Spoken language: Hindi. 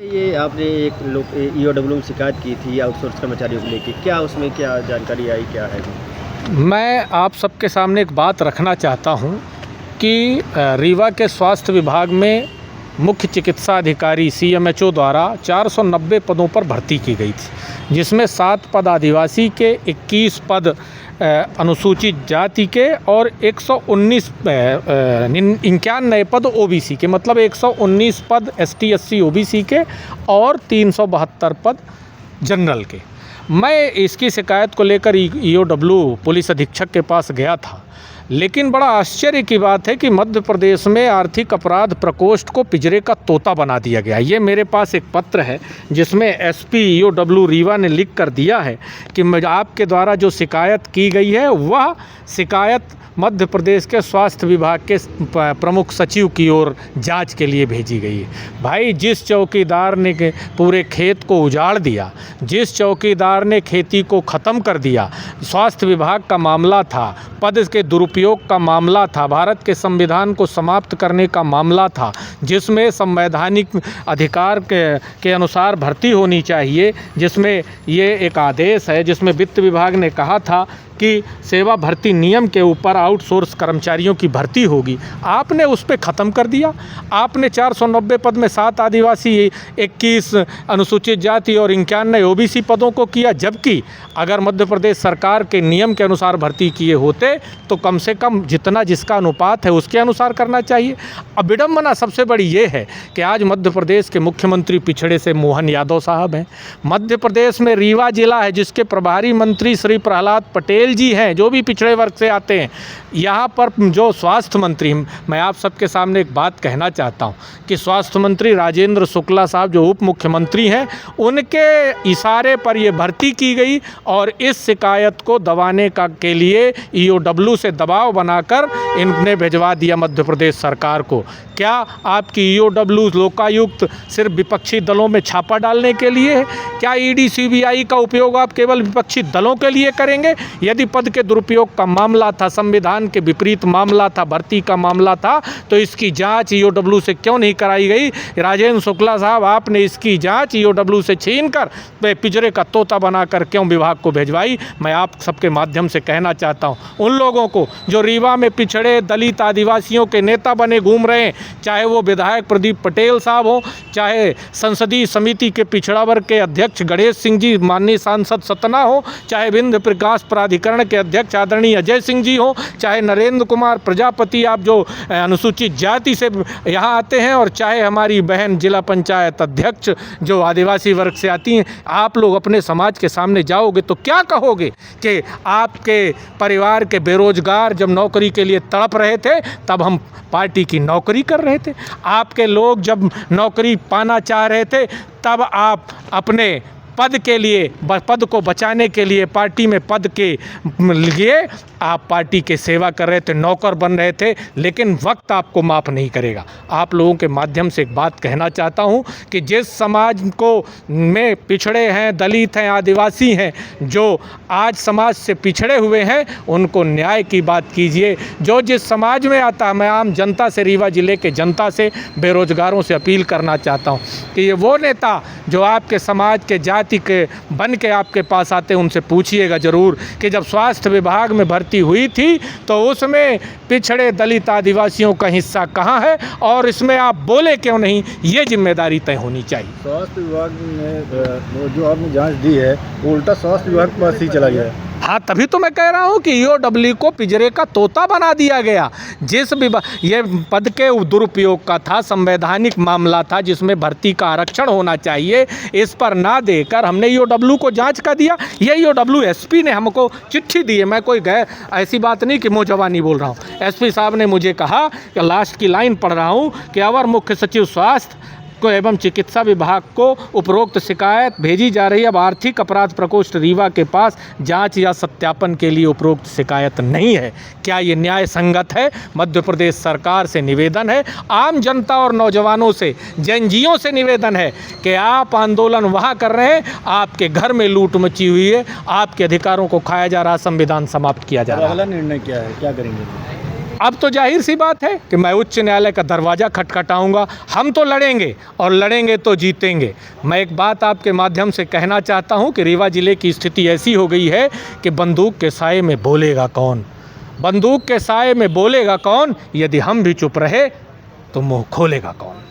ये आपने एक लोग ईओडब्ल्यू में शिकायत की थी आउटसोर्स कर्मचारियों को लेके, क्या उसमें क्या जानकारी आई, क्या है? मैं आप सबके सामने एक बात रखना चाहता हूं कि रीवा के स्वास्थ्य विभाग में मुख्य चिकित्सा अधिकारी सीएमएचओ द्वारा 490 पदों पर भर्ती की गई थी, जिसमें 7 पद आदिवासी के, 21 पद अनुसूचित जाति के और 119 91 पद ओबीसी के, मतलब 119 पद एसटी एससी ओबीसी के और 372 पद जनरल के। मैं इसकी शिकायत को लेकर ईओडब्ल्यू पुलिस अधीक्षक के पास गया था, लेकिन बड़ा आश्चर्य की बात है कि मध्य प्रदेश में आर्थिक अपराध प्रकोष्ठ को पिंजरे का तोता बना दिया गया। ये मेरे पास एक पत्र है जिसमें एसपी ईओडब्ल्यू रीवा ने लिख कर दिया है कि आपके द्वारा जो शिकायत की गई है वह शिकायत मध्य प्रदेश के स्वास्थ्य विभाग के प्रमुख सचिव की ओर जांच के लिए भेजी गई है। भाई, जिस चौकीदार ने पूरे खेत को उजाड़ दिया, जिस चौकीदार ने खेती को ख़त्म कर दिया, स्वास्थ्य विभाग का मामला था, पद के दुरुपयोग का मामला था, भारत के संविधान को समाप्त करने का मामला था, जिसमें संवैधानिक अधिकार के अनुसार भर्ती होनी चाहिए, जिसमें ये एक आदेश है जिसमें वित्त विभाग ने कहा था कि सेवा भर्ती नियम के ऊपर आउटसोर्स कर्मचारियों की भर्ती होगी। आपने उस पर ख़त्म कर दिया। आपने 490 पद में 7 आदिवासी, 21 अनुसूचित जाति और 91 ओबीसी पदों को किया, जबकि अगर मध्य प्रदेश सरकार के नियम के अनुसार भर्ती किए होते तो कम से कम जितना जिसका अनुपात है उसके अनुसार करना चाहिए। अब विडम्बना सबसे बड़ी ये है कि आज मध्य प्रदेश के मुख्यमंत्री पिछड़े से मोहन यादव साहब हैं। मध्य प्रदेश में रीवा जिला है जिसके प्रभारी मंत्री श्री प्रहलाद पटेल जी हैं, जो भी पिछड़े वर्ग से आते हैं। यहाँ पर जो स्वास्थ्य मंत्री, मैं आप सबके सामने एक बात कहना चाहता हूँ कि स्वास्थ्य मंत्री राजेंद्र शुक्ला साहब जो उप मुख्यमंत्री हैं, उनके इशारे पर ये भर्ती की गई और इस शिकायत को दबाने के लिए ईओडब्ल्यू से दबाव बनाकर इनने भिजवा दिया मध्य प्रदेश सरकार को। क्या आपकी ईओडब्ल्यू लोकायुक्त सिर्फ विपक्षी दलों में छापा डालने के लिए है? क्या ईडी सीबीआई का उपयोग आप केवल विपक्षी दलों के लिए करेंगे? यदि पद के दुरुपयोग का मामला था, संविधान के विपरीत मामला था, भर्ती का मामला था, तो इसकी जांच ईओडब्ल्यू से क्यों नहीं कराई गई? राजेंद्र शुक्ला साहब, आपने इसकी जांच ईओडब्ल्यू से छीनकर पिंजरे का तोता बनाकर क्यों विभाग को भिजवाई? मैं आप सबके माध्यम से कहना चाहता हूं उन लोगों को जो रीवा में पिछड़े दलित आदिवासियों के नेता बने घूम रहे हैं, चाहे वो विधायक प्रदीप पटेल साहब हो, चाहे संसदीय समिति के पिछड़ा वर्ग के अध्यक्ष गणेश सिंह जी, माननीय सांसद सतना हो, चाहे विंध्य प्रकाश प्राधिकरण के अध्यक्ष आदरणीय अजय सिंह जी हो, चाहे नरेंद्र कुमार प्रजापति, आप जो अनुसूचित जाति से यहाँ आते हैं, और चाहे हमारी बहन जिला पंचायत अध्यक्ष जो आदिवासी वर्ग से आती हैं, आप लोग अपने समाज के सामने जाओगे तो क्या कहोगे कि आपके परिवार के बेरोजगार जब नौकरी के लिए तड़प रहे थे तब हम पार्टी की नौकरी कर रहे थे, आपके लोग जब नौकरी पाना चाह रहे थे तब आप अपने पद के लिए, पद को बचाने के लिए, पार्टी में पद के लिए आप पार्टी के सेवा कर रहे थे, नौकर बन रहे थे, लेकिन वक्त आपको माफ़ नहीं करेगा। आप लोगों के माध्यम से एक बात कहना चाहता हूं कि जिस समाज को में पिछड़े हैं, दलित हैं, आदिवासी हैं, जो आज समाज से पिछड़े हुए हैं, उनको न्याय की बात कीजिए। जो जिस समाज में आता है, मैं आम जनता से, रीवा ज़िले के जनता से, बेरोजगारों से अपील करना चाहता हूँ कि ये वो नेता जो आपके समाज के जाति के बन के आपके पास आते हैं, उनसे पूछिएगा ज़रूर कि जब स्वास्थ्य विभाग में भर्ती हुई थी तो उसमें पिछड़े दलित आदिवासियों का हिस्सा कहाँ है और इसमें आप बोले क्यों नहीं? ये जिम्मेदारी तय होनी चाहिए। स्वास्थ्य विभाग ने जो आपने जांच दी है वो उल्टा स्वास्थ्य विभाग के पास ही चला गया है। हाँ, तभी तो मैं कह रहा हूँ कि ईओडब्ल्यू को पिंजरे का तोता बना दिया गया। जिस ये पद के दुरुपयोग का था, संवैधानिक मामला था जिसमें भर्ती का आरक्षण होना चाहिए, इस पर ना देकर हमने ईओडब्ल्यू को जांच का दिया। ये ईओडब्ल्यू एसपी ने हमको चिट्ठी दी है। मैं कोई ऐसी बात नहीं कि मुँह जबानी बोल रहा हूँ। एसपी साहब ने मुझे कहा कि लास्ट की लाइन पढ़ रहा हूँ कि अवर मुख्य सचिव स्वास्थ्य को एवं चिकित्सा विभाग को उपरोक्त शिकायत भेजी जा रही है। अब आर्थिक अपराध प्रकोष्ठ रीवा के पास जांच या सत्यापन के लिए उपरोक्त शिकायत नहीं है। क्या ये न्याय संगत है? मध्य प्रदेश सरकार से निवेदन है, आम जनता और नौजवानों से, जनजीओं से निवेदन है कि आप आंदोलन वहाँ कर रहे हैं, आपके घर में लूट मची हुई है, आपके अधिकारों को खाया जा रहा, संविधान समाप्त किया जा रहा है। अगला निर्णय क्या है, क्या करेंगे? अब तो जाहिर सी बात है कि मैं उच्च न्यायालय का दरवाज़ा खटखटाऊंगा। हम तो लड़ेंगे और लड़ेंगे तो जीतेंगे। मैं एक बात आपके माध्यम से कहना चाहता हूं कि रीवा ज़िले की स्थिति ऐसी हो गई है कि बंदूक के साए में बोलेगा कौन, बंदूक के साए में बोलेगा कौन। यदि हम भी चुप रहे तो मुंह खोलेगा कौन।